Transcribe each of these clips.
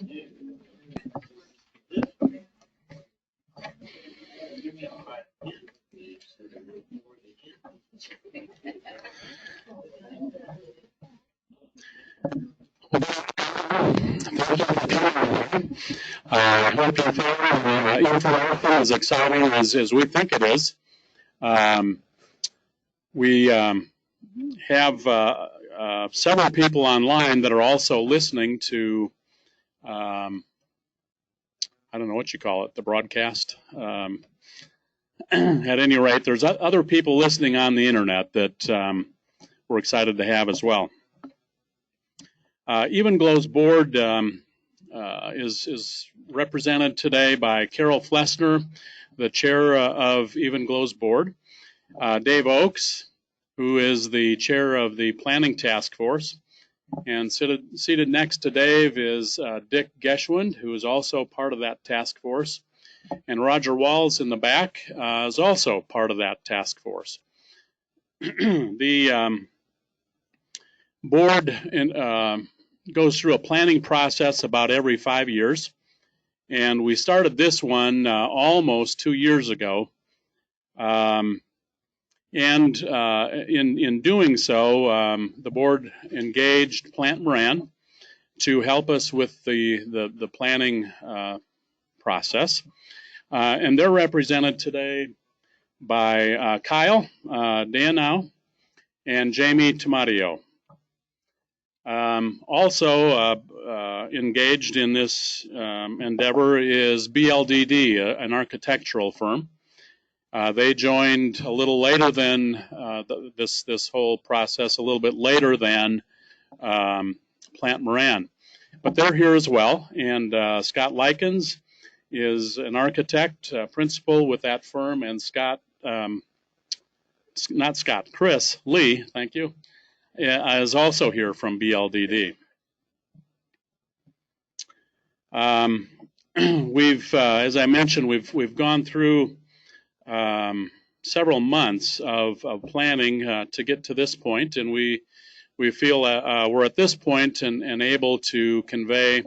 I hope you found information as exciting as we think it is. We have several people online that are also listening to, I don't know what you call it, the broadcast. At any rate, there's other people listening on the internet that we're excited to have as well. Evenglow's board is represented today by Carol Flessner, the chair of Evenglow's board, Dave Oakes, who is the chair of the planning task force, and seated next to Dave is Dick Geschwind, who is also part of that task force, and Roger Walls in the back is also part of that task force. The board goes through a planning process about every 5 years, and we started this one almost 2 years ago. In doing so, the board engaged Plant Moran to help us with the planning process. And they're represented today by Kyle Danow and Jamie Tomadio. Also engaged in this endeavor is BLDD, an architectural firm. They joined a little later than this whole process, a little bit later than Plant Moran. But they're here as well, and Scott Likens is an architect, principal with that firm, and Chris Lee, thank you, is also here from BLDD. As I mentioned, we've gone through several months of planning to get to this point, and we feel we're at this point and able to convey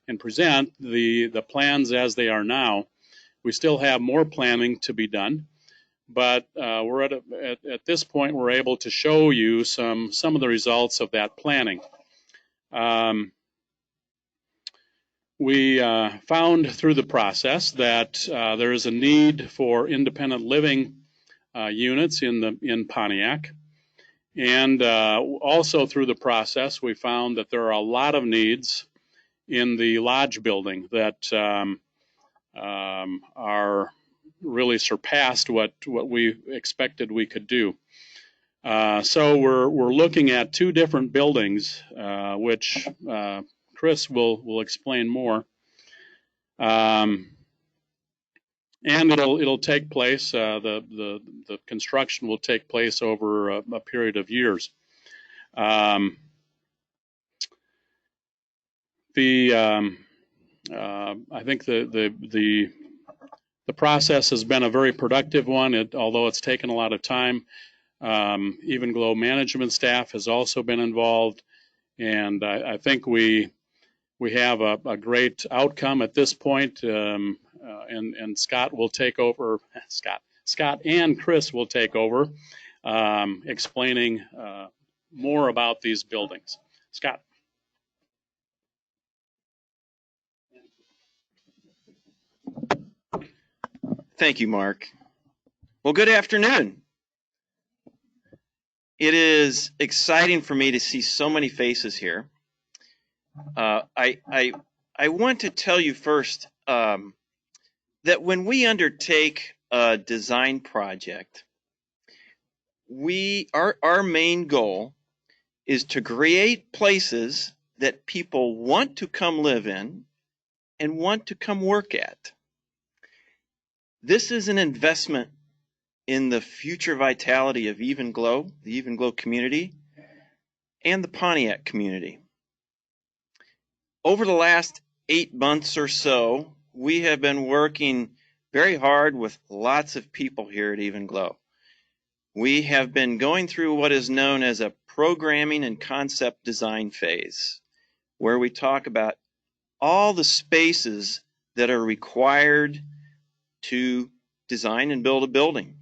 and present the plans as they are now. We still have more planning to be done, but we're at this point we're able to show you some of the results of that planning. We found through the process that there is a need for independent living units in Pontiac, and also through the process we found that there are a lot of needs in the lodge building that are really surpassed what we expected we could do. So we're looking at 2 different buildings, which Chris will explain more, and it'll take place. The construction will take place over a period of years. I think the process has been a very productive one. Although it's taken a lot of time, Evenglow management staff has also been involved, and I think we have a great outcome at this point. And Scott will take over. Scott and Chris will take over, explaining more about these buildings. Scott. Thank you, Mark. Well, good afternoon. It is exciting for me to see so many faces here. I want to tell you first that when we undertake a design project, our main goal is to create places that people want to come live in and want to come work at. This is an investment in the future vitality of Evenglow, the Evenglow community, and the Pontiac community. Over the last 8 months or so, we have been working very hard with lots of people here at Evenglow. We have been going through what is known as a programming and concept design phase, where we talk about all the spaces that are required to design and build a building,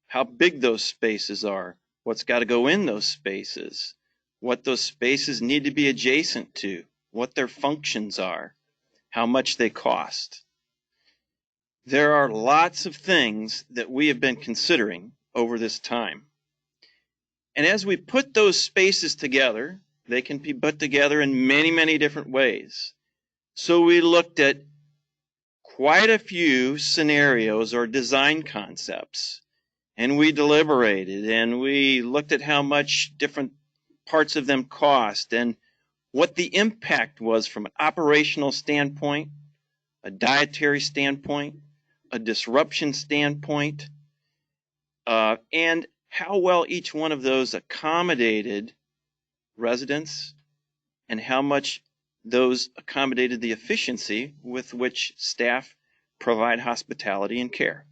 how big those spaces are, what's got to go in those spaces, what those spaces need to be adjacent to, what their functions are, how much they cost. There are lots of things that we have been considering over this time. And as we put those spaces together, they can be put together in many, many different ways. So we looked at quite a few scenarios or design concepts, and we deliberated, and we looked at how much different parts of them cost and what the impact was from an operational standpoint, a dietary standpoint, a disruption standpoint, and how well each one of those accommodated residents and how much those accommodated the efficiency with which staff provide hospitality and care.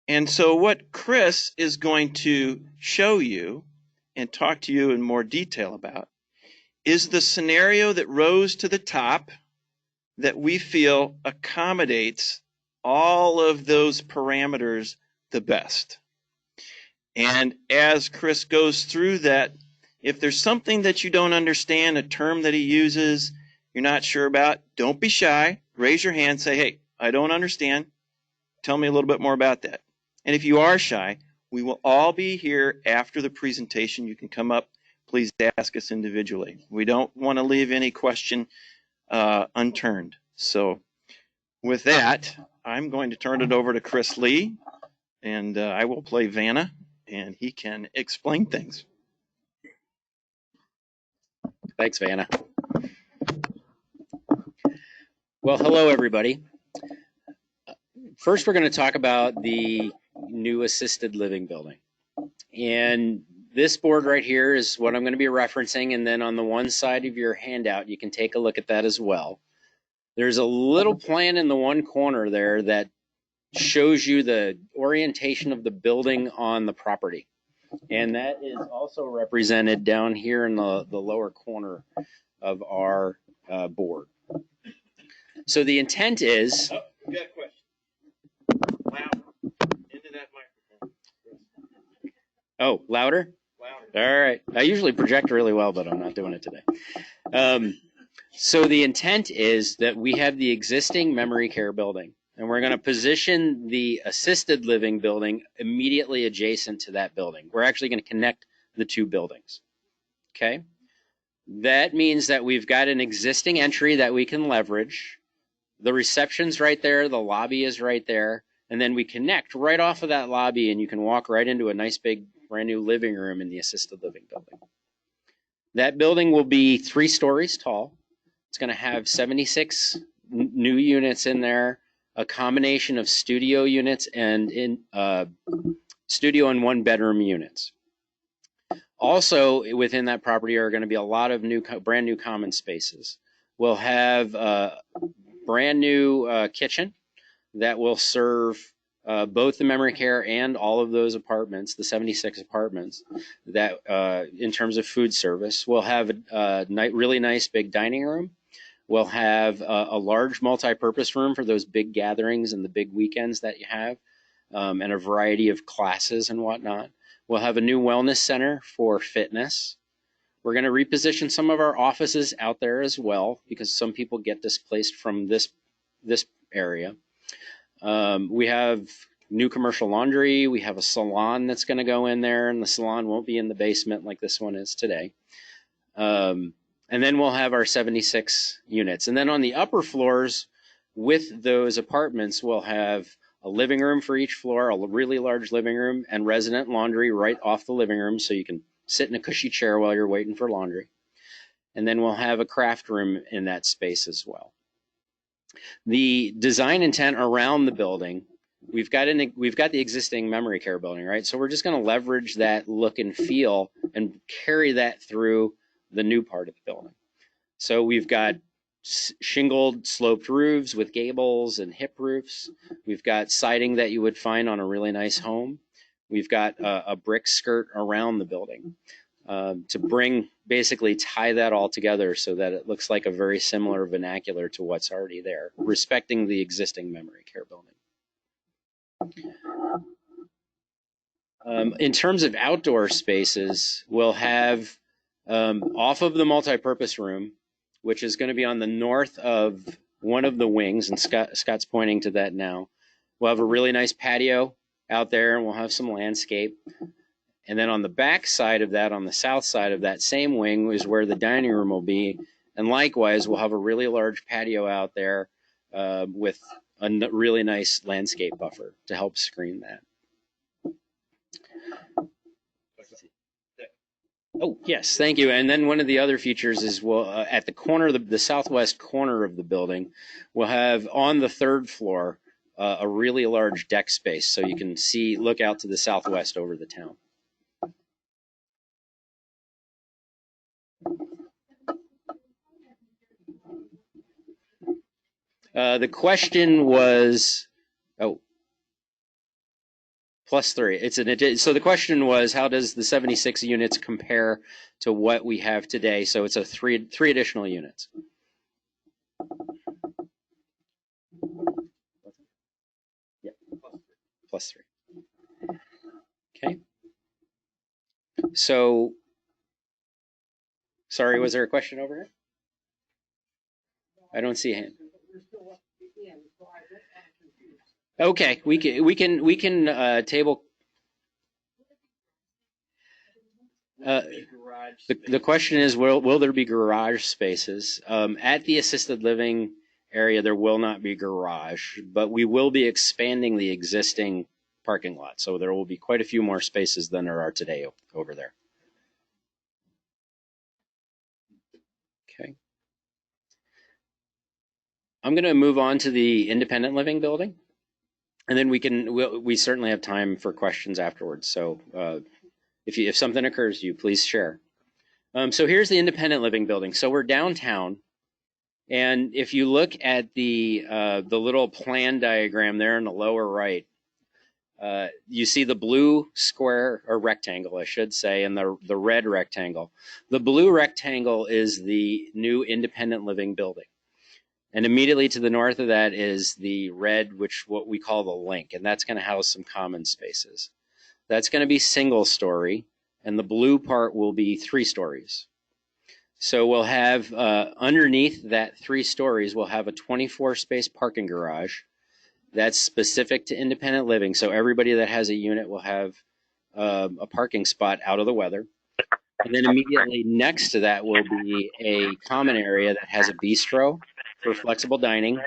And so what Chris is going to show you and talk to you in more detail about is the scenario that rose to the top that we feel accommodates all of those parameters the best. And as Chris goes through that, if there's something that you don't understand, a term that he uses, you're not sure about, don't be shy. Raise your hand, say, hey, I don't understand. Tell me a little bit more about that. And if you are shy, we will all be here after the presentation. You can come up. Please ask us individually. We don't want to leave any question unturned. So with that, I'm going to turn it over to Chris Lee, and I will play Vanna, and he can explain things. Thanks, Vanna. Well, hello, everybody. First, we're going to talk about the new assisted living building. And this board right here is what I'm going to be referencing. And then on the one side of your handout, you can take a look at that as well. There's a little plan in the one corner there that shows you the orientation of the building on the property. And that is also represented down here in the lower corner of our board. So the intent is... Oh, you got a question. Loud. Into that microphone. Oh, louder? Louder. All right. I usually project really well, but I'm not doing it today. So the intent is that we have the existing memory care building, and we're going to position the assisted living building immediately adjacent to that building. We're actually going to connect the two buildings. Okay? That means that we've got an existing entry that we can leverage. The reception's right there, the lobby is right there, and then we connect right off of that lobby, and you can walk right into a nice big brand new living room in the assisted living building. That building will be 3 stories tall. It's going to have 76 new units in there, a combination of studio units and studio and 1-bedroom units. Also within that property are going to be a lot of brand new common spaces. We'll have a brand new kitchen that will serve both the memory care and all of those apartments, the 76 apartments, that in terms of food service. We'll have a really nice big dining room. We'll have a large multi-purpose room for those big gatherings and the big weekends that you have, and a variety of classes and whatnot. We'll have a new wellness center for fitness. We're going to reposition some of our offices out there as well, because some people get displaced from this area. We have new commercial laundry. We have a salon that's going to go in there, and the salon won't be in the basement like this one is today. And then we'll have our 76 units. And then on the upper floors with those apartments, we'll have a living room for each floor, a really large living room, and resident laundry right off the living room, so you can sit in a cushy chair while you're waiting for laundry. And then we'll have a craft room in that space as well. The design intent around the building, we've got the existing memory care building, right? So we're just going to leverage that look and feel and carry that through the new part of the building. So we've got shingled sloped roofs with gables and hip roofs. We've got siding that you would find on a really nice home. We've got a brick skirt around the building. to basically tie that all together so that it looks like a very similar vernacular to what's already there, respecting the existing memory care building. In terms of outdoor spaces, we'll have off of the multipurpose room, which is going to be on the north of one of the wings, and Scott's pointing to that now. We'll have a really nice patio out there, and we'll have some landscape. And then on the back side of that, on the south side of that same wing, is where the dining room will be. And likewise, we'll have a really large patio out there with a really nice landscape buffer to help screen that. Oh, yes, thank you. And then one of the other features is at the corner, the southwest corner of the building, we'll have on the third floor a really large deck space so you can look out to the southwest over the town. The question was, +3. So the question was, how does the 76 units compare to what we have today? So it's three additional units. Yeah, +3. Okay. So, sorry, was there a question over here? I don't see a hand. Okay, we can table. The question is, will there be garage spaces? At the assisted living area, there will not be garage, but we will be expanding the existing parking lot. So there will be quite a few more spaces than there are today over there. Okay. I'm going to move on to the independent living building. And then we certainly have time for questions afterwards. So if something occurs to you, please share. So here's the independent living building. So we're downtown, and if you look at the little plan diagram there in the lower right, you see the blue square or rectangle, I should say, and the red rectangle. The blue rectangle is the new independent living building. And immediately to the north of that is the red, what we call the link, and that's going to house some common spaces. That's going to be single story, and the blue part will be 3 stories. So we'll have, underneath that 3 stories, we'll have a 24-space parking garage that's specific to independent living. So everybody that has a unit will have a parking spot out of the weather. And then immediately next to that will be a common area that has a bistro for flexible dining.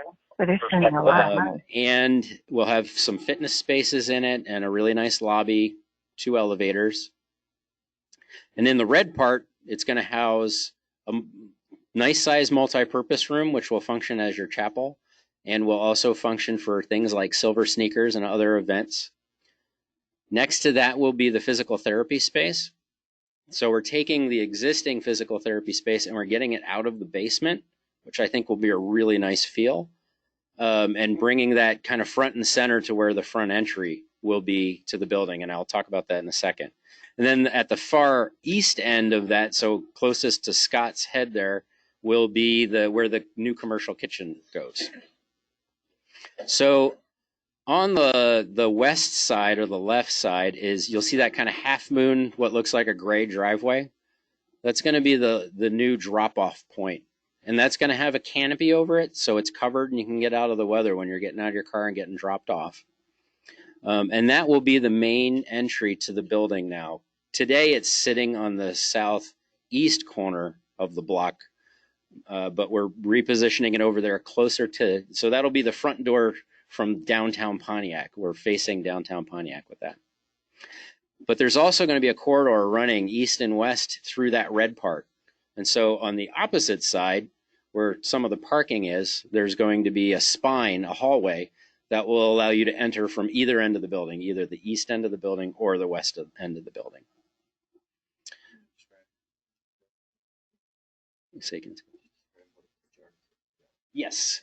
And we'll have some fitness spaces in it and a really nice lobby, 2 elevators. And in the red part, it's going to house a nice size multi-purpose room, which will function as your chapel and will also function for things like silver sneakers and other events. Next to that will be the physical therapy space. So we're taking the existing physical therapy space and we're getting it out of the basement, which I think will be a really nice feel, and bringing that kind of front and center to where the front entry will be to the building, and I'll talk about that in a second. And then at the far east end of that, so closest to Scott's head there, will be where the new commercial kitchen goes. So on the west side or the left side you'll see that kind of half moon, what looks like a gray driveway. That's going to be the new drop-off point. And that's going to have a canopy over it, so it's covered and you can get out of the weather when you're getting out of your car and getting dropped off. And that will be the main entry to the building now. Today it's sitting on the southeast corner of the block, but we're repositioning it over there closer to, so that'll be the front door from downtown Pontiac. We're facing downtown Pontiac with that. But there's also going to be a corridor running east and west through that red part. And so on the opposite side, where some of the parking is, there's going to be a spine, a hallway, that will allow you to enter from either end of the building, either the east end of the building or the west end of the building. Yes.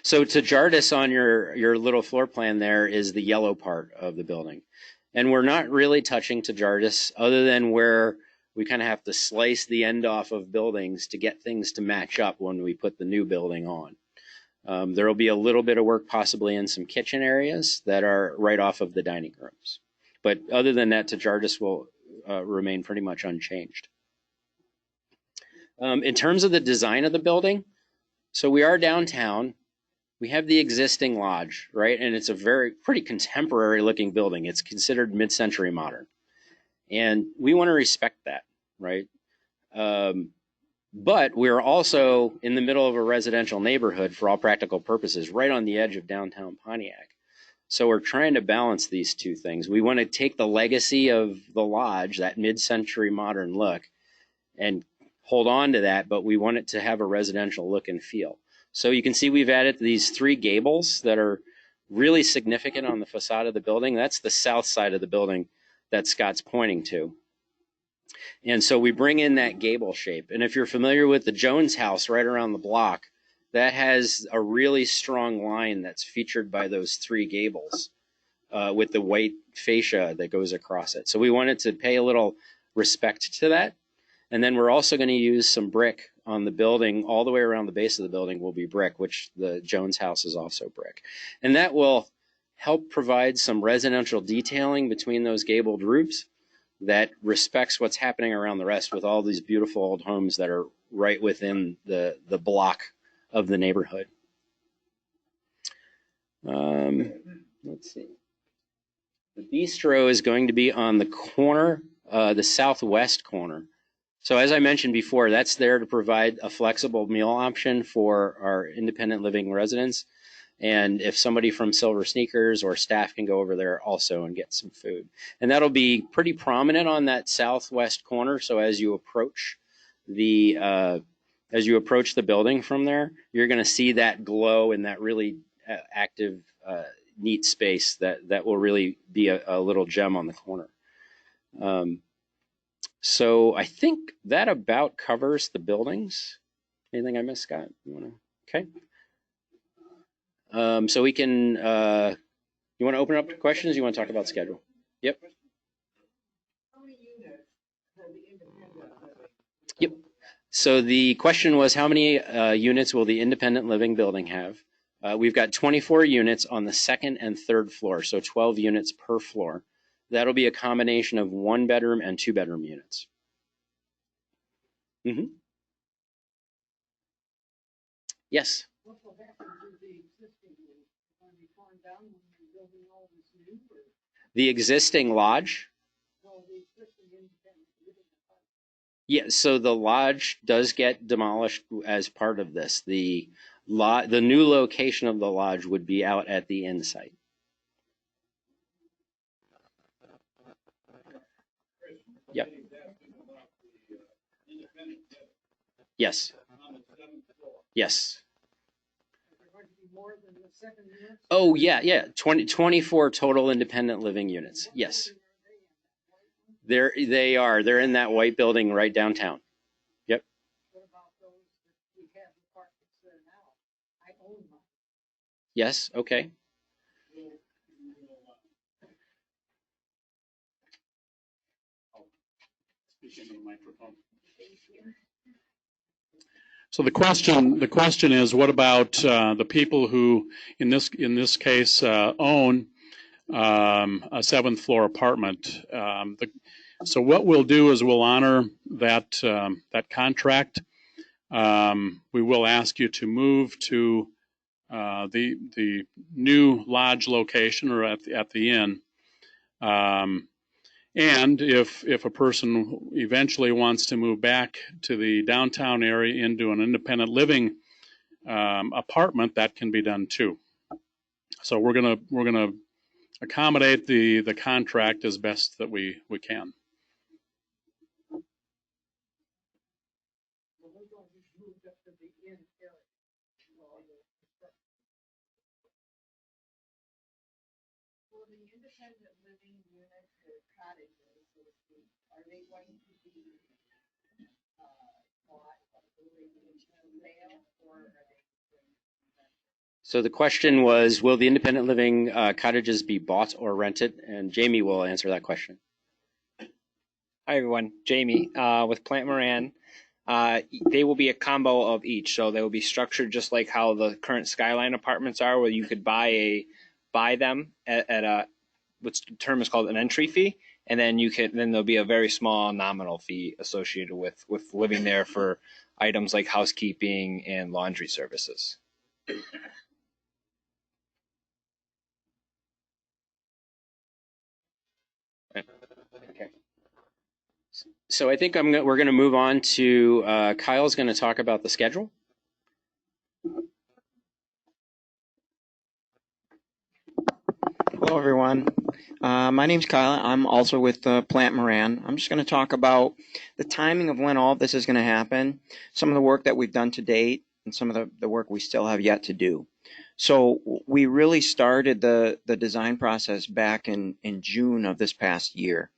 So to Jardis on your little floor plan there is the yellow part of the building. And we're not really touching to Jardis other than where we kind of have to slice the end off of buildings to get things to match up when we put the new building on. There will be a little bit of work possibly in some kitchen areas that are right off of the dining rooms. But other than that, Tejardis will remain pretty much unchanged. In terms of the design of the building, so we are downtown. We have the existing lodge, right? And it's a pretty contemporary looking building. It's considered mid-century modern. And we want to respect that, right? But we're also in the middle of a residential neighborhood for all practical purposes, right on the edge of downtown Pontiac. So we're trying to balance these two things. We want to take the legacy of the lodge, that mid-century modern look, and hold on to that, but we want it to have a residential look and feel. So you can see we've added these 3 gables that are really significant on the facade of the building. That's the south side of the building that Scott's pointing to. And so we bring in that gable shape. And if you're familiar with the Jones house right around the block, that has a really strong line that's featured by those 3 gables with the white fascia that goes across it. So we wanted to pay a little respect to that. And then we're also going to use some brick on the building. All the way around the base of the building will be brick, which the Jones house is also brick. And that will help provide some residential detailing between those gabled roofs that respects what's happening around the rest with all these beautiful old homes that are right within the block of the neighborhood. Let's see. The bistro is going to be on the corner, the southwest corner. So as I mentioned before, that's there to provide a flexible meal option for our independent living residents. And if somebody from Silver Sneakers or staff can go over there also and get some food. And that'll be pretty prominent on that southwest corner. So as you approach the building from there, you're going to see that glow and that really active, neat space that will really be a little gem on the corner. So I think that about covers the buildings. Anything I missed, Scott? You want to? Okay. So we can. You want to open up to questions? You want to talk about schedule? Yep. Yep. So the question was, how many units will the independent living building have? We've got 24 units on the 2nd and 3rd floor, so 12 units per floor. That'll be a combination of 1-bedroom and 2-bedroom units. Mm-hmm. Yes. What will happen to the existing one? Will it be torn down when you're building all this new? The existing lodge? No, the existing independent living. Yeah, so the lodge does get demolished as part of this. The new location of the lodge would be out at the inn site. Yep. Yes. Yes. Oh, yeah. 24 total independent living units. Yes. They are. They're in that white building right downtown. Yep. What about those that we have apartments there now? I own them. Yes. Okay. So the question is, what about the people who, in this case, own a 7th floor apartment? So what we'll do is we'll honor that contract. We will ask you to move to the new lodge location or at the inn. And if a person eventually wants to move back to the downtown area into an independent living apartment, that can be done too. So we're gonna accommodate the contract as best that we can. For the independent living units or cottages, so to speak, are they going to be bought or sale, or are they? So the question was, will the independent living cottages be bought or rented? And Jamie will answer that question. Hi everyone, Jamie with Plant Moran. They will be a combo of each, so they will be structured just like how the current Skyline apartments are, where you could buy them at a what's the term is called an entry fee, and then there'll be a very small nominal fee associated with living there for items like housekeeping and laundry services. Okay. So I think we're going to move on to Kyle's going to talk about the schedule. Hello, everyone. My name's Kyle. I'm also with Plant Moran. I'm just going to talk about the timing of when all of this is going to happen, some of the work that we've done to date, and some of the work we still have yet to do. So we really started the design process back in June of this past year.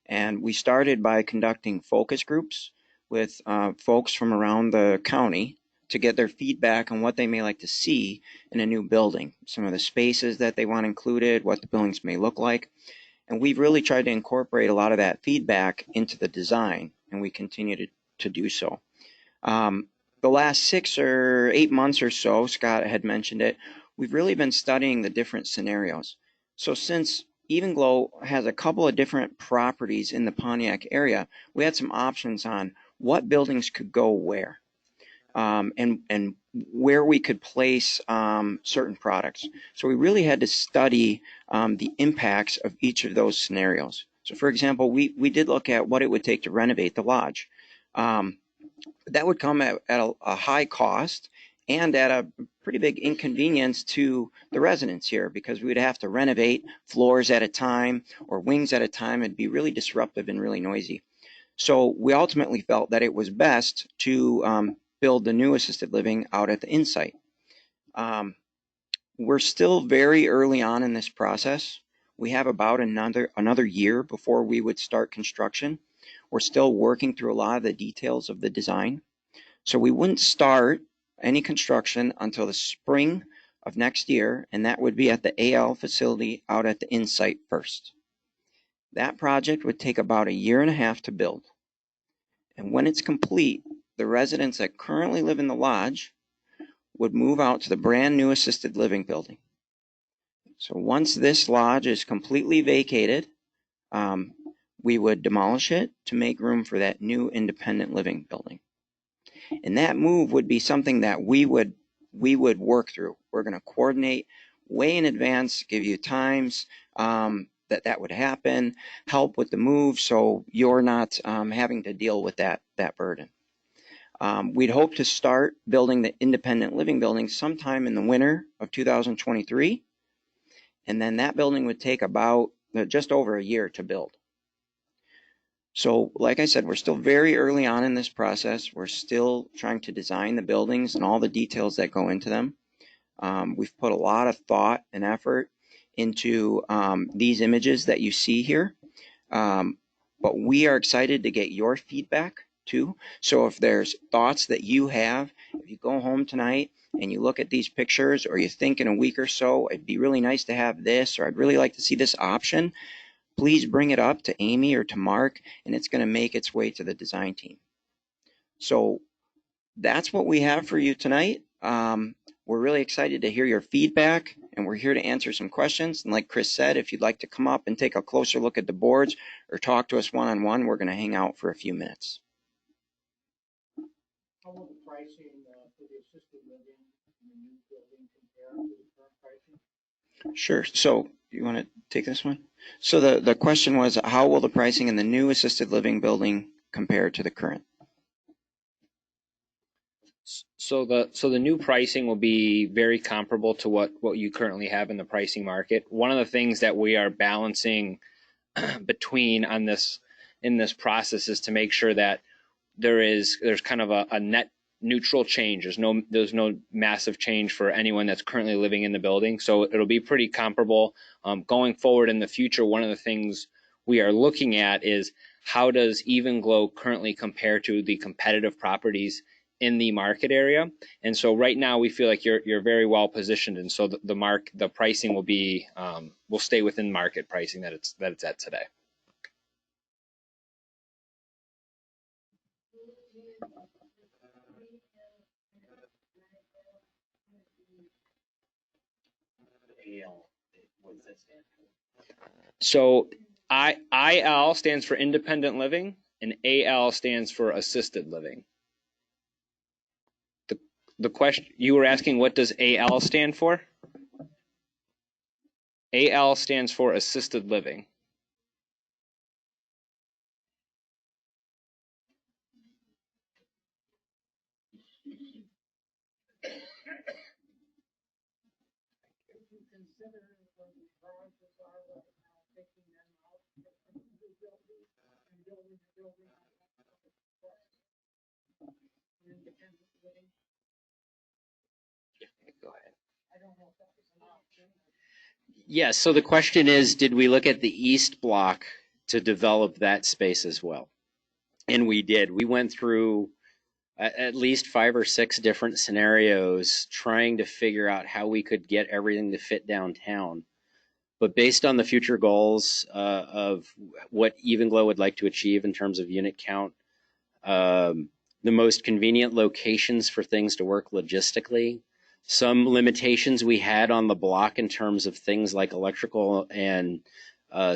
And we started by conducting focus groups with folks from around the county to get their feedback on what they may like to see in a new building, some of the spaces that they want included, what the buildings may look like. And we've really tried to incorporate a lot of that feedback into the design, and we continue to do so. The last 6 or 8 months or so, Scott had mentioned it, we've really been studying the different scenarios. So since Evenglow has a couple of different properties in the Pontiac area, we had some options on what buildings could go where, and where we could place certain products. So we really had to study the impacts of each of those scenarios. So for example, we did look at what it would take to renovate the lodge. That would come at a high cost and at a pretty big inconvenience to the residents here, because we would have to renovate floors at a time or wings at a time. It'd be really disruptive and really noisy. So we ultimately felt that it was best to build the new assisted living out at the Insight. We're still very early on in this process. We have about another year before we would start construction. We're still working through a lot of the details of the design. So we wouldn't start any construction until the spring of next year, and that would be at the AL facility out at the Insight first. That project would take about 1.5 years to build. And when it's complete, the residents that currently live in the lodge would move out to the brand new assisted living building. So once this lodge is completely vacated, we would demolish it to make room for that new independent living building. And that move would be something that we would work through. We're going to coordinate way in advance, give you times that would happen, help with the move, so you're not having to deal with that burden. We'd hope to start building the independent living building sometime in the winter of 2023, and then that building would take about just over 1 year to build. So like I said, we're still very early on in this process. We're still trying to design the buildings and all the details that go into them. We've put a lot of thought and effort into these images that you see here. But we are excited to get your feedback too. So if there's thoughts that you have, if you go home tonight and you look at these pictures, or you think in a week or so, it'd be really nice to have this, or I'd really like to see this option, please bring it up to Amy or to Mark, and it's going to make its way to the design team. So that's what we have for you tonight. We're really excited to hear your feedback, and we're here to answer some questions. And like Chris said, if you'd like to come up and take a closer look at the boards or talk to us one-on-one, we're going to hang out for a few minutes. How will the pricing for the assisted living in the new building compare to the current pricing? Sure. So you want to take this one? So the question was, how will the pricing in the new assisted living building compare to the current? So the new pricing will be very comparable to what you currently have in the pricing market. One of the things that we are balancing between in this process is to make sure that there's kind of a net neutral change. There's no massive change for anyone that's currently living in the building. So it'll be pretty comparable. Going forward in the future, one of the things we are looking at is how does Evenglow currently compare to the competitive properties in the market area. And so right now we feel like you're very well positioned, and so the pricing will stay within market pricing that it's at today. So IL stands for independent living, and AL stands for assisted living. The question you were asking, what does AL stand for? AL stands for assisted living. Go ahead. Yes, so the question is, did we look at the east block to develop that space as well? And we did. We went through at least 5 or 6 different scenarios trying to figure out how we could get everything to fit downtown. But based on the future goals of what Evenglow would like to achieve in terms of unit count, the most convenient locations for things to work logistically, some limitations we had on the block in terms of things like electrical and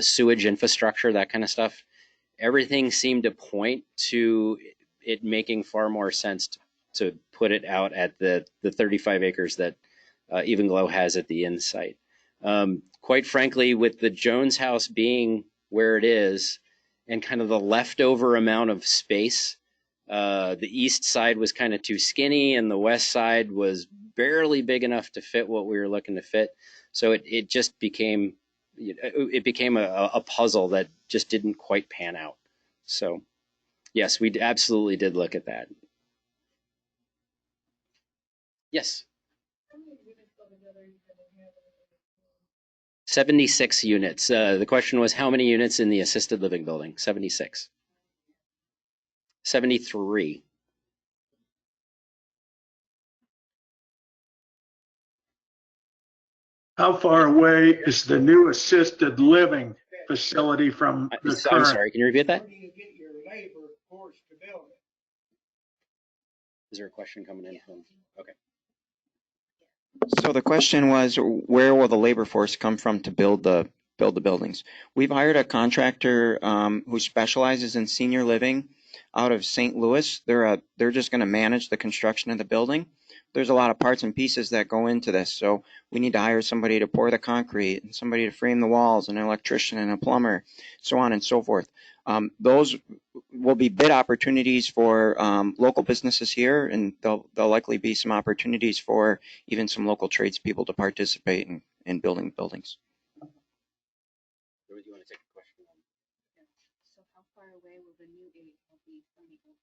sewage infrastructure, that kind of stuff, everything seemed to point to it making far more sense to put it out at the 35 acres that Evenglow has at the inn site. Quite frankly, with the Jones house being where it is and kind of the leftover amount of space, the east side was kind of too skinny and the west side was barely big enough to fit what we were looking to fit. So it just became, it became a puzzle that just didn't quite pan out. So yes, we absolutely did look at that. Yes. 76 units. The question was how many units in the assisted living building? 76. 73. How far away is the new assisted living facility from the I'm current? sorry, can you repeat that? Where do you get your labor force to build it? Is there a question coming in from? Okay. So the question was, where will the labor force come from to build the buildings? We've hired a contractor who specializes in senior living out of St. Louis. They're just going to manage the construction of the building. There's a lot of parts and pieces that go into this, so we need to hire somebody to pour the concrete and somebody to frame the walls, and an electrician and a plumber, so on and so forth. Those will be bid opportunities for local businesses here, and there'll likely be some opportunities for even some local tradespeople to participate in building buildings. Do you want to take a question? So how far away will the new AL be from the old?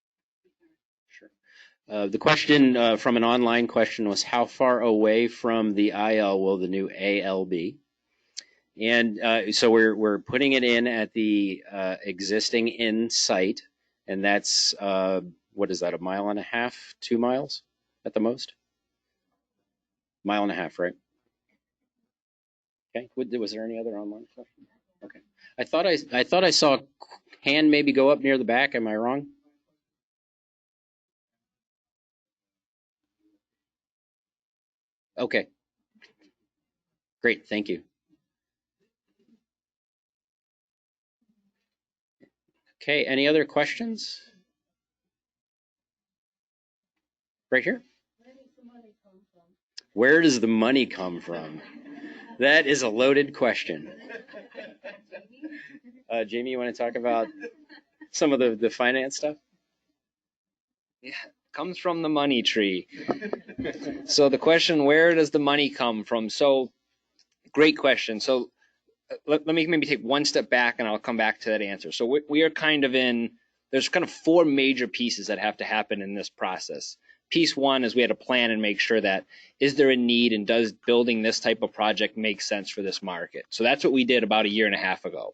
Sure. The question from an online question was, how far away from the IL will the new AL be? And so we're putting it in at the existing inn site, and that's what is that, 1.5 miles, 2 miles at the most? 1.5 miles, right? Okay. Was there any other online question? Okay. I thought I saw a hand maybe go up near the back. Am I wrong? Okay. Great. Thank you. Okay. Any other questions? Right here. Where does the money come from? That is a loaded question. Jamie, you want to talk about some of the finance stuff? Yeah, comes from the money tree. So the question, where does the money come from? So great question. So let me maybe take one step back and I'll come back to that answer. So we are kind of there's kind of 4 major pieces that have to happen in this process. Piece 1 is we had to plan and make sure that, is there a need and does building this type of project make sense for this market? So that's what we did about 1.5 years ago.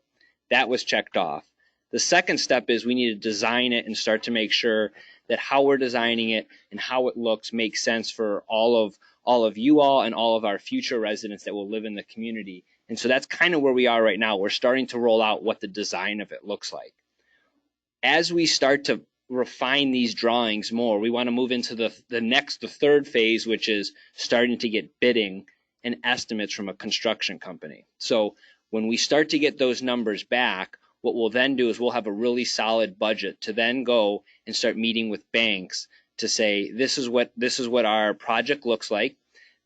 That was checked off. The second step is we need to design it and start to make sure that how we're designing it and how it looks makes sense for all of you all and all of our future residents that will live in the community. And so that's kind of where we are right now. We're starting to roll out what the design of it looks like. As we start to refine these drawings more, we want to move into the third phase, which is starting to get bidding and estimates from a construction company. So when we start to get those numbers back, what we'll then do is we'll have a really solid budget to then go and start meeting with banks to say, this is what our project looks like.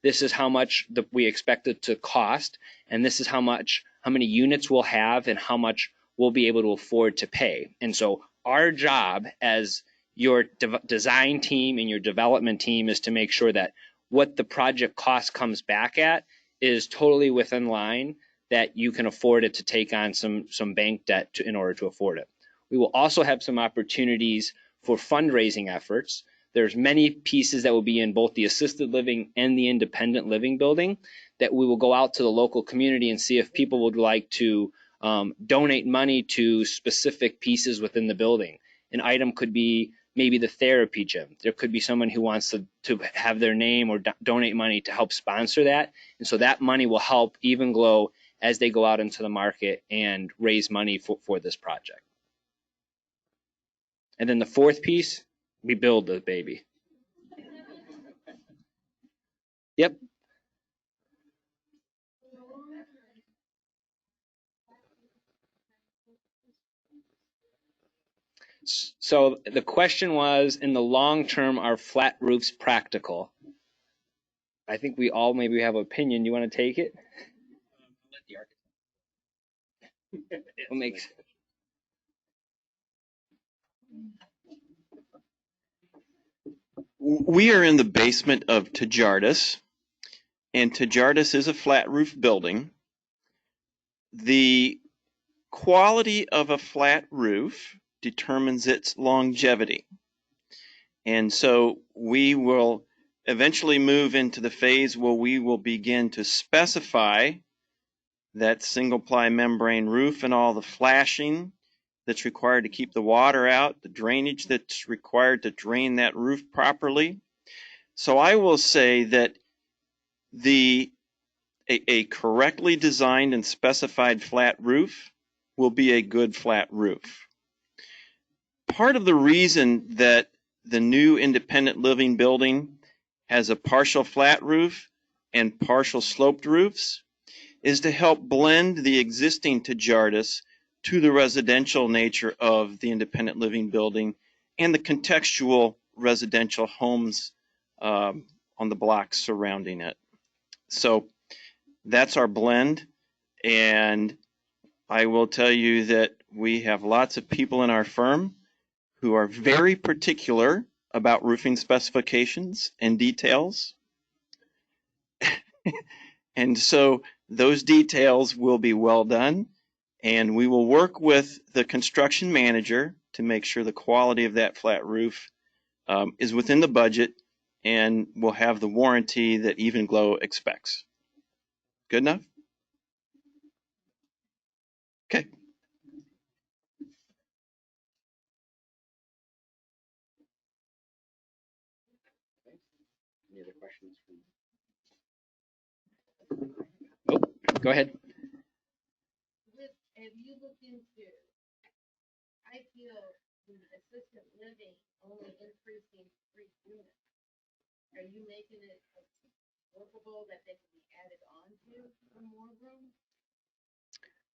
This is how much we expect it to cost, and this is how many units we'll have and how much we'll be able to afford to pay. And so our job as your design team and your development team is to make sure that what the project cost comes back at is totally within line, that you can afford it to take on some bank debt in order to afford it. We will also have some opportunities for fundraising efforts. There's many pieces that will be in both the assisted living and the independent living building that we will go out to the local community and see if people would like to donate money to specific pieces within the building. An item could be maybe the therapy gym. There could be someone who wants to have their name or donate money to help sponsor that. And so that money will help Evenglow as they go out into the market and raise money for this project. And then the fourth piece, we build the baby. Yep. So the question was, in the long term, are flat roofs practical? I think we all maybe have an opinion. You want to take it? What makes We are in the basement of Tejardis, and Tejardis is a flat roof building. The quality of a flat roof determines its longevity. And so we will eventually move into the phase where we will begin to specify that single ply membrane roof and all the flashing that's required to keep the water out, the drainage that's required to drain that roof properly. So I will say that a correctly designed and specified flat roof will be a good flat roof. Part of the reason that the new independent living building has a partial flat roof and partial sloped roofs is to help blend the existing Tejardis to the residential nature of the independent living building and the contextual residential homes on the blocks surrounding it. So that's our blend, and I will tell you that we have lots of people in our firm who are very particular about roofing specifications and details. And so those details will be well done, and we will work with the construction manager to make sure the quality of that flat roof is within the budget and will have the warranty that Evenglow expects. Good enough? Okay. Any other questions? Oh, go ahead. Have you looked into, I feel the assisted living only increasing 3 units. Are you making it workable that they can be added on to for more room?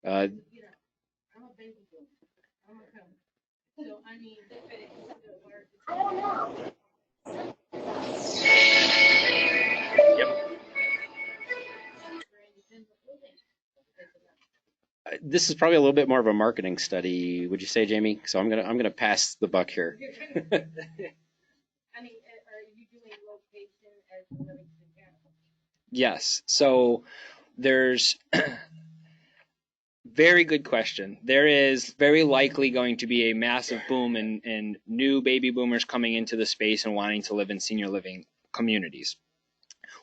You know, I'm a baby boomer. I'm a comer. So I mean, if it still works. I don't know. This is probably a little bit more of a marketing study, would you say, Jamie? So I'm gonna pass the buck here. I mean, are you doing location as Livingston County? Yes. So there's very good question. There is very likely going to be a massive boom in new baby boomers coming into the space and wanting to live in senior living communities.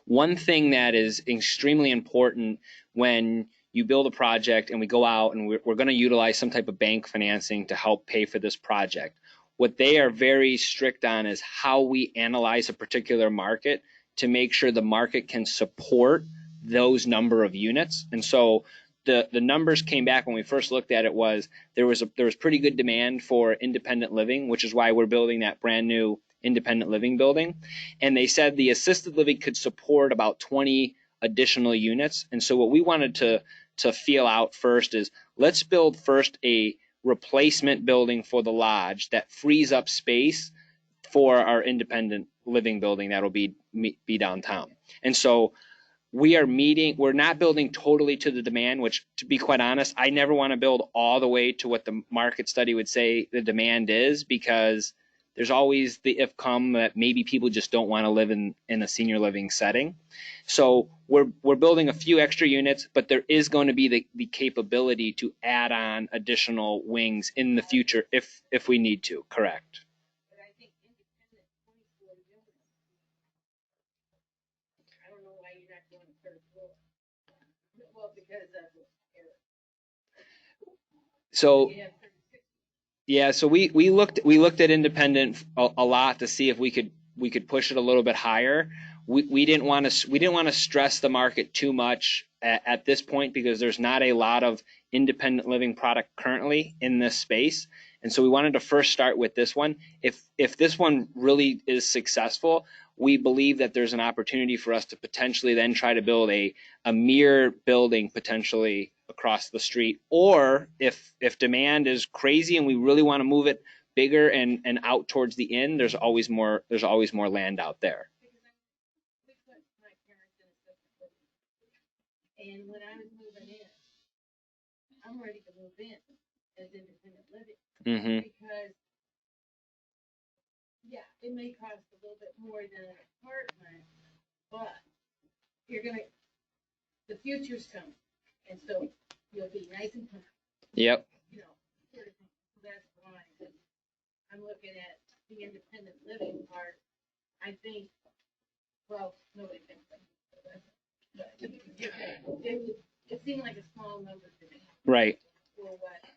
One thing that is extremely important when you build a project and we go out and we're going to utilize some type of bank financing to help pay for this project. What they are very strict on is how we analyze a particular market to make sure the market can support those number of units. And so the numbers came back when we first looked at it was there was pretty good demand for independent living, which is why we're building that brand new independent living building. And they said the assisted living could support about 20 additional units. And so what we wanted to feel out first is, let's build first a replacement building for the lodge that frees up space for our independent living building that'll be downtown. And so we're not building totally to the demand, which, to be quite honest, I never want to build all the way to what the market study would say the demand is, because there's always the if come that maybe people just don't want to live in a senior living setting. So we're building a few extra units, but there is going to be the capability to add on additional wings in the future if we need to. Correct. But I think independent 24 units, I don't know why you're not going to third floor. Well, because of So you have 36. yeah, so we looked at independent a lot to see if we could push it a little bit higher. We didn't want to stress the market too much at this point, because there's not a lot of independent living product currently in this space. And so we wanted to first start with this one. If this one really is successful, we believe that there's an opportunity for us to potentially then try to build a mirror building potentially across the street. Or if demand is crazy and we really want to move it bigger and out towards the inn, there's always more land out there. We put my parents in assisted living. And when I was moving in, I'm ready to move in as independent living. Mm-hmm. Because, yeah, it may cost a little bit more than an apartment, but the future's coming. And so you'll be nice and comfortable, Yep. you know, sort of thing. So that's why I'm looking at the independent living part. I think, well, nobody thinks like that. But it seemed like a small number to me. Right. For what?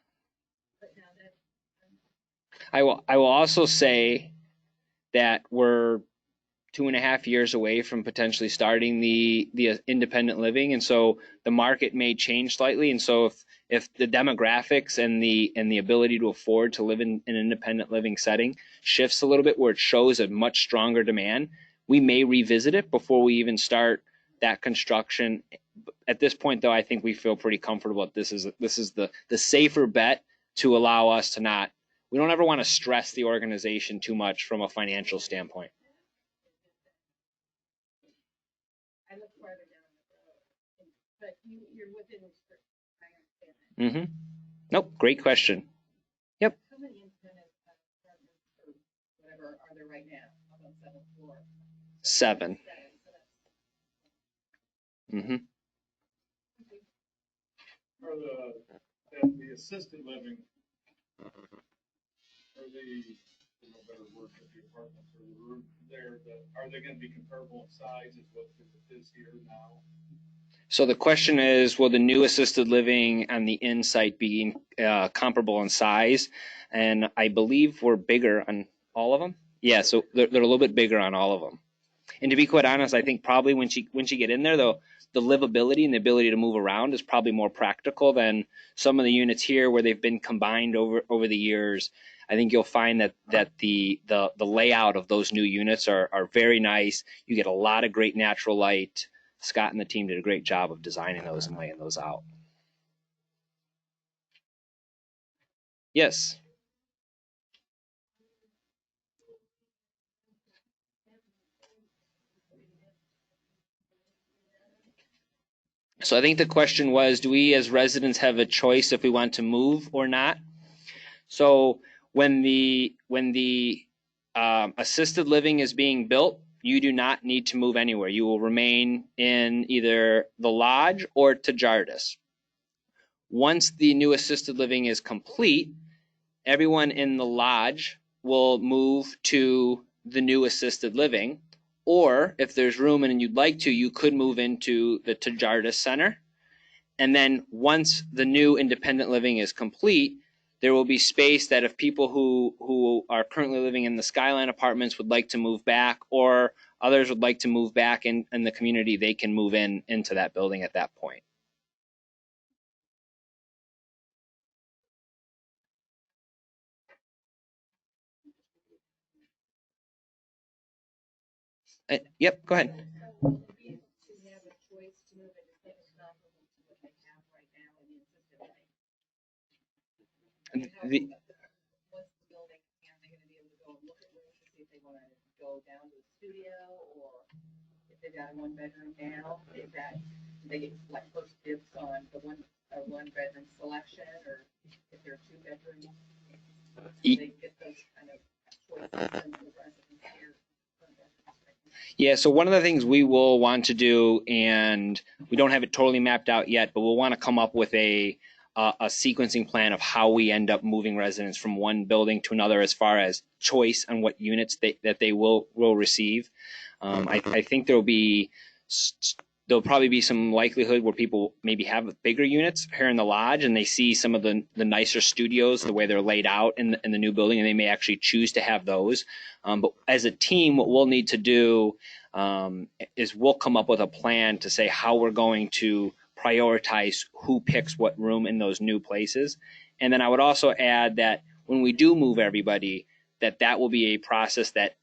But now that I will also say that we're 2.5 years away from potentially starting the independent living, and so the market may change slightly. And so if the demographics and the ability to afford to live in an independent living setting shifts a little bit, where it shows a much stronger demand, we may revisit it before we even start that construction. At this point, though, I think we feel pretty comfortable that this is the safer bet to allow us to not. We don't ever want to stress the organization too much from a financial standpoint. I look farther down the road, but you're within restrictions. I understand that. Mm-hmm. Nope. Great question. Yep. How many independent apartments or whatever are there right now on the 7th floor? 7. 7. So that's Mm-hmm. Are the assisted living, or better word for the apartments or the room there, are they going to be comparable in size as what it is here now? So the question is, will the new assisted living on the in site be comparable in size? And I believe we're bigger on all of them. Yeah, so they're a little bit bigger on all of them. And to be quite honest, I think probably when you get in there, though, the livability and the ability to move around is probably more practical than some of the units here where they've been combined over the years. I think you'll find that the layout of those new units are very nice. You get a lot of great natural light. Scott and the team did a great job of designing those and laying those out. Yes. So I think the question was, do we as residents have a choice if we want to move or not? So when the assisted living is being built, you do not need to move anywhere. You will remain in either the lodge or Tajardis. Once the new assisted living is complete, everyone in the lodge will move to the new assisted living. Or if there's room and you'd like to, you could move into the Tajardis Center. And then once the new independent living is complete, there will be space that if people who are currently living in the Skyline apartments would like to move back, or others would like to move back in the community, they can move into that building at that point. Yep, go ahead. so will it be to have a choice The, Once the building, are they gonna be able to go and look at rooms to see if they wanna go down to the studio, or if they've got a one bedroom now, is that, do they get like first dibs on the one bedroom selection, or if they're two bedrooms? Do they get those kind of choices in the residence here? Yeah, so one of the things we will want to do, and we don't have it totally mapped out yet, but we'll want to come up with a sequencing plan of how we end up moving residents from one building to another as far as choice on what units that they will receive. I think there'll probably be some likelihood where people maybe have bigger units here in the lodge, and they see some of the nicer studios, the way they're laid out in the new building, and they may actually choose to have those. But as a team, what we'll need to do is we'll come up with a plan to say how we're going to prioritize who picks what room in those new places. And then I would also add that when we do move everybody, that will be a process that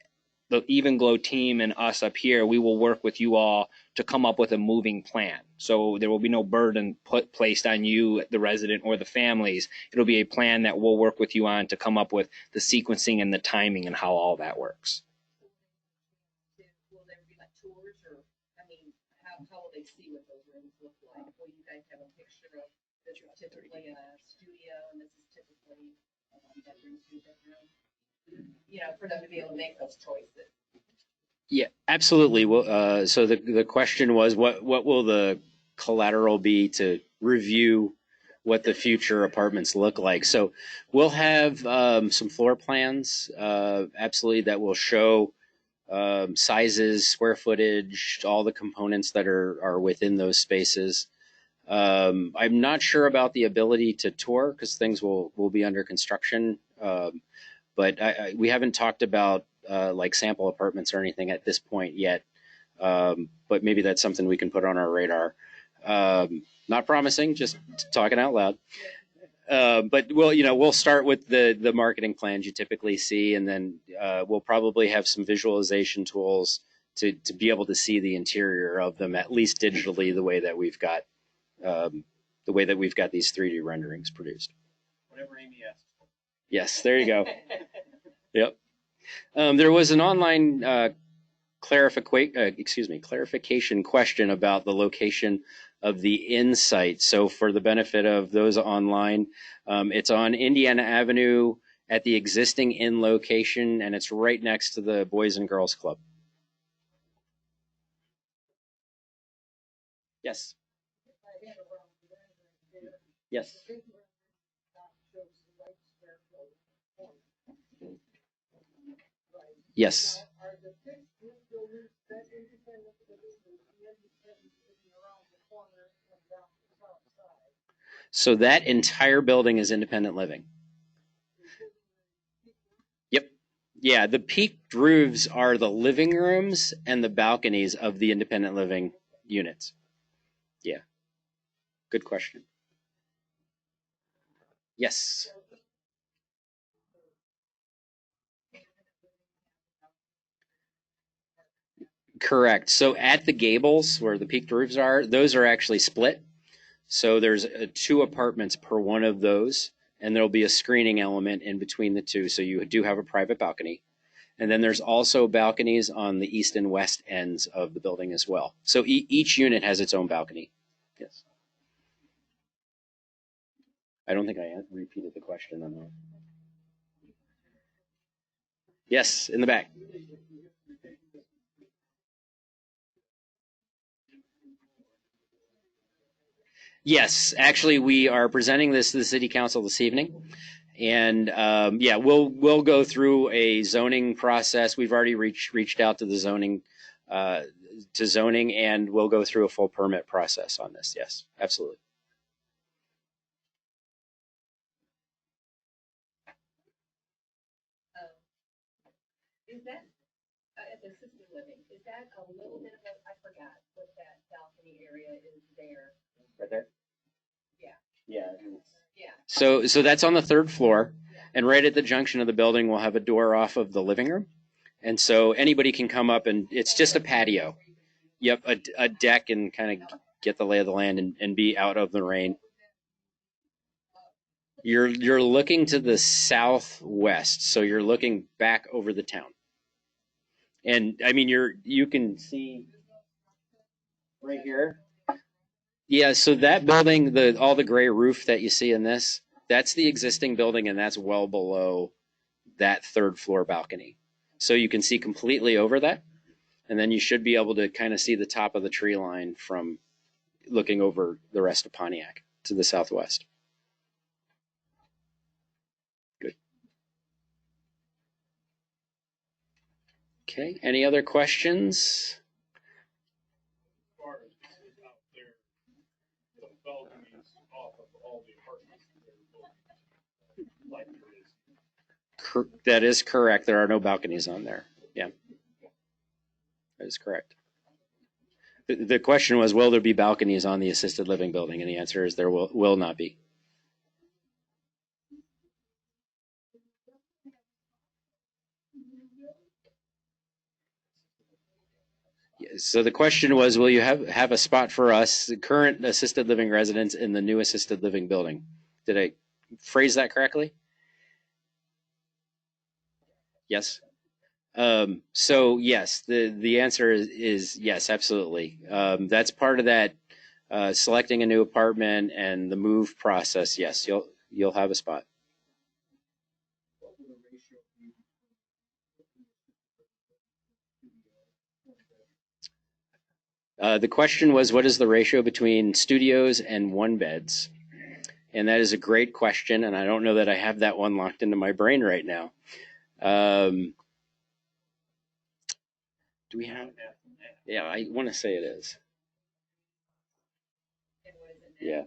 the Evenglow team and us up here, we will work with you all to come up with a moving plan. So there will be no burden placed on you, the resident, or the families. It'll be a plan that we'll work with you on to come up with the sequencing and the timing and how all that works. Will there be like tours, or, I mean, how will they see what those rooms look like? Will you guys have a picture of, this is typically a studio, and this is typically a one bedroom, two bedroom? You know, for them to be able to make those choices. Yeah, absolutely. Well, so the question was, what will the collateral be to review what the future apartments look like? So we'll have some floor plans, absolutely, that will show sizes, square footage, all the components that are within those spaces. I'm not sure about the ability to tour because things will be under construction. But we haven't talked about like sample apartments or anything at this point yet. But maybe that's something we can put on our radar. Not promising, just talking out loud. But we'll start with the marketing plans you typically see, and then we'll probably have some visualization tools to be able to see the interior of them, at least digitally, the way that we've got these 3D renderings produced. Whatever Amy asks. Yes, there you go. Yep. There was an online clarification question about the location of the Insight. So for the benefit of those online, it's on Indiana Avenue at the existing Inn location, and it's right next to the Boys and Girls Club. Yes. Yes. Yes. So that entire building is independent living. Yep. Yeah, the peaked roofs are the living rooms and the balconies of the independent living units. Yeah. Good question. Yes. Correct. So at the gables where the peaked roofs are, those are actually split. So there's 2 apartments per one of those, and there'll be a screening element in between the 2. So you do have a private balcony. And then there's also balconies on the east and west ends of the building as well. So each unit has its own balcony. Yes. I don't think I repeated the question on that. Yes, in the back. Yes, actually, we are presenting this to the City Council this evening, and yeah, we'll go through a zoning process. We've already reached out to the zoning, and we'll go through a full permit process on this. Yes, absolutely. Is that at the assisted living? Is that a little bit of I forgot what that balcony area is there. Right there. Yeah. Yeah. Yeah. So that's on the 3rd floor, and right at the junction of the building, we'll have a door off of the living room, and so anybody can come up, and it's just a patio. Yep, a deck, and kind of get the lay of the land and be out of the rain. You're looking to the southwest, so you're looking back over the town. And I mean, you can see right here. Yeah, so that building, all the gray roof that you see in this, that's the existing building, and that's well below that third floor balcony. So you can see completely over that, and then you should be able to kind of see the top of the tree line from looking over the rest of Pontiac to the southwest. Good. Okay, any other questions? As far as out there, the balconies off of all the apartments that they're building, like there is. That is correct. There are no balconies on there. Yeah, that is correct. The question was, will there be balconies on the assisted living building? And the answer is there will not be. So the question was, will you have a spot for us, the current assisted living residents in the new assisted living building? Did I phrase that correctly? Yes. So yes, the answer is yes, absolutely. That's part of that selecting a new apartment and the move process. Yes, you'll have a spot. What would the ratio be? The question was, what is the ratio between studios and one beds? And that is a great question, and I don't know that I have that one locked into my brain right now. Do we have? Yeah, I want to say it is. Yeah.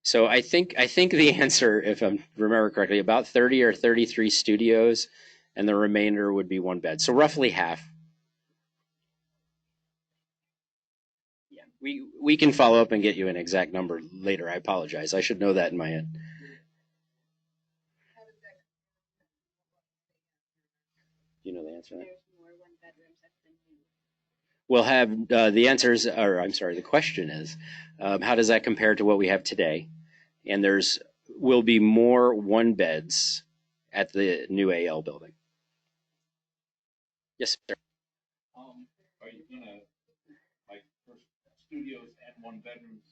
So I think the answer, if I remember correctly, about 30 or 33 studios, and the remainder would be one bed. So roughly half. Yeah, we can follow up and get you an exact number later. I apologize. I should know that in my head. Do you know the answer to that? We'll have the answers, or I'm sorry, the question is, how does that compare to what we have today? And will be more one beds at the new AL building. Yes, sir. Are you gonna, like, for studios and one bedrooms,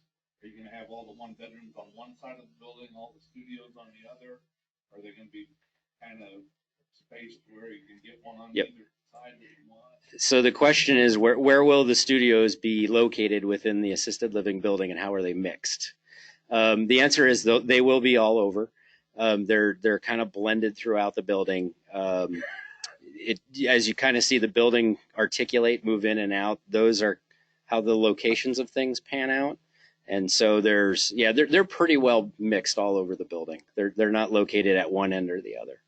are you gonna have all the one bedrooms on one side of the building, all the studios on the other? Are they gonna be kind of spaced where you can get one on Yep. either side that you want? So the question is, where will the studios be located within the assisted living building, and how are they mixed? The answer is they will be all over. They're kind of blended throughout the building. As you kind of see the building articulate, move in and out, those are how the locations of things pan out. And so they're pretty well mixed all over the building. They're not located at one end or the other.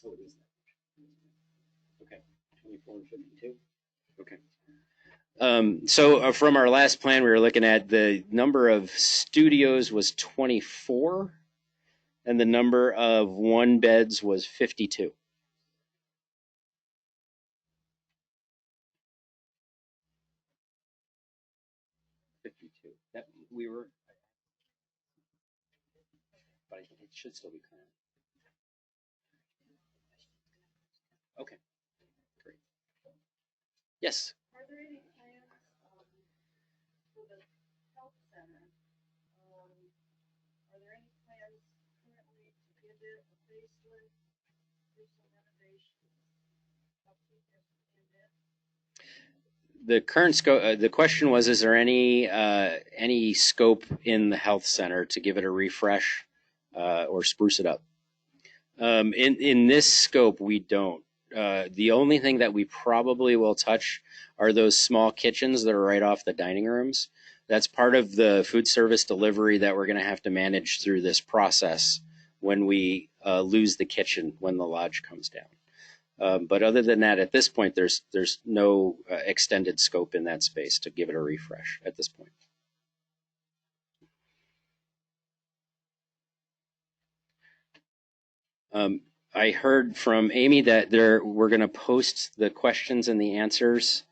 What is that? Okay, 24 and 52. Okay. So from our last plan, we were looking at the number of studios was 24, and the number of one beds was 52. That we were, but I think it should still be current. Okay, great. Yes. Are there any plans for the health center? Are there any plans currently to give it a facelift, do some renovations, upkeep and The current scope. The question was: is there any scope in the health center to give it a refresh or spruce it up? In this scope, we don't. The only thing that we probably will touch are those small kitchens that are right off the dining rooms. That's part of the food service delivery that we're going to have to manage through this process when we lose the kitchen when the lodge comes down. But other than that, at this point, there's no extended scope in that space to give it a refresh at this point. I heard from Amy that we're going to post the questions and the answers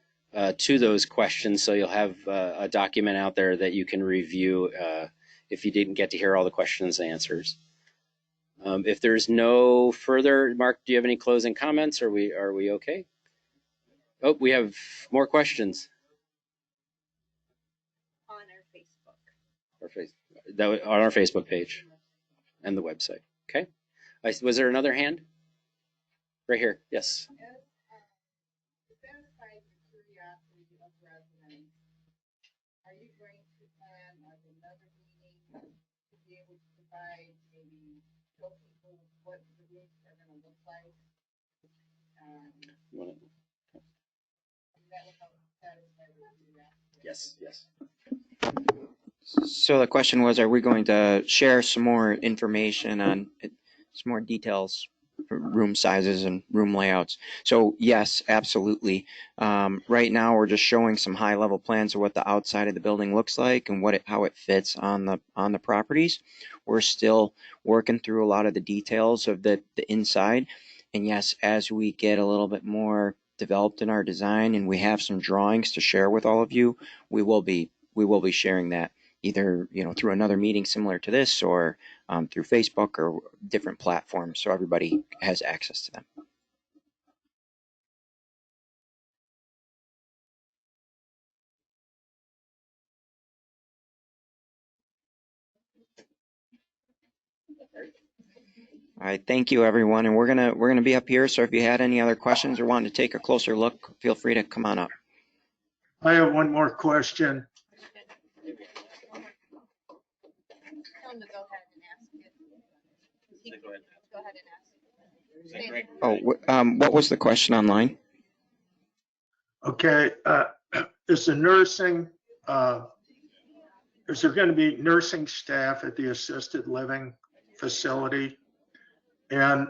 to those questions, so you'll have a document out there that you can review if you didn't get to hear all the questions and answers. If there's no further, Mark, do you have any closing comments? Are we okay? Oh, we have more questions. On our Facebook. On our Facebook page and the website. Okay. Was there another hand? Right here. Yes. To satisfy the curiosity of residents, are you going to plan like another meeting to be able to provide, maybe show people what the roofs are gonna look like? That will help satisfy the curiosity. Yes. So the question was, are we going to share some more information on some more details for room sizes and room layouts? So yes, absolutely. Right now we're just showing some high level plans of what the outside of the building looks like and how it fits on the properties. We're still working through a lot of the details of the inside. And yes, as we get a little bit more developed in our design and we have some drawings to share with all of you, we will be sharing that either through another meeting similar to this or through Facebook or different platforms, so everybody has access to them. All right, thank you everyone, and we're gonna be up here. So if you had any other questions or wanted to take a closer look, feel free to come on up. I have one more question. Tell him to go ahead and ask it. Go ahead and ask. Oh, what was the question online? Okay, is there going to be nursing staff at the assisted living facility? And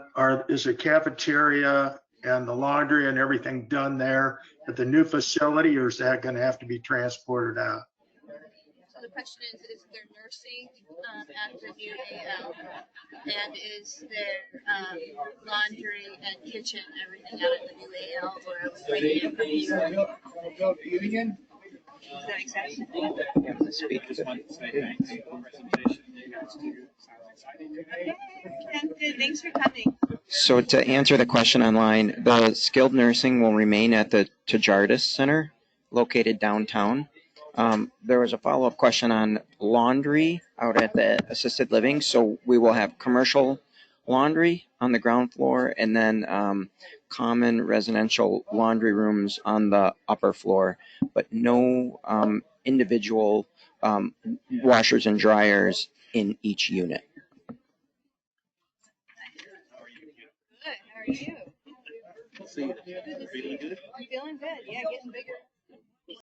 is the cafeteria and the laundry and everything done there at the new facility, or is that going to have to be transported out? So the question is there nursing at the new AL? And is there laundry and kitchen, everything out at the new AL, or are we bringing it from here? Is that exactly? Thanks for coming. So to answer the question online, the skilled nursing will remain at the Tejardis Center located downtown. There was a follow-up question on laundry out at the assisted living. So we will have commercial laundry on the ground floor and then common residential laundry rooms on the upper floor, but no individual washers and dryers in each unit. Good. How are you? Feeling good. I'm feeling good. Yeah, getting bigger.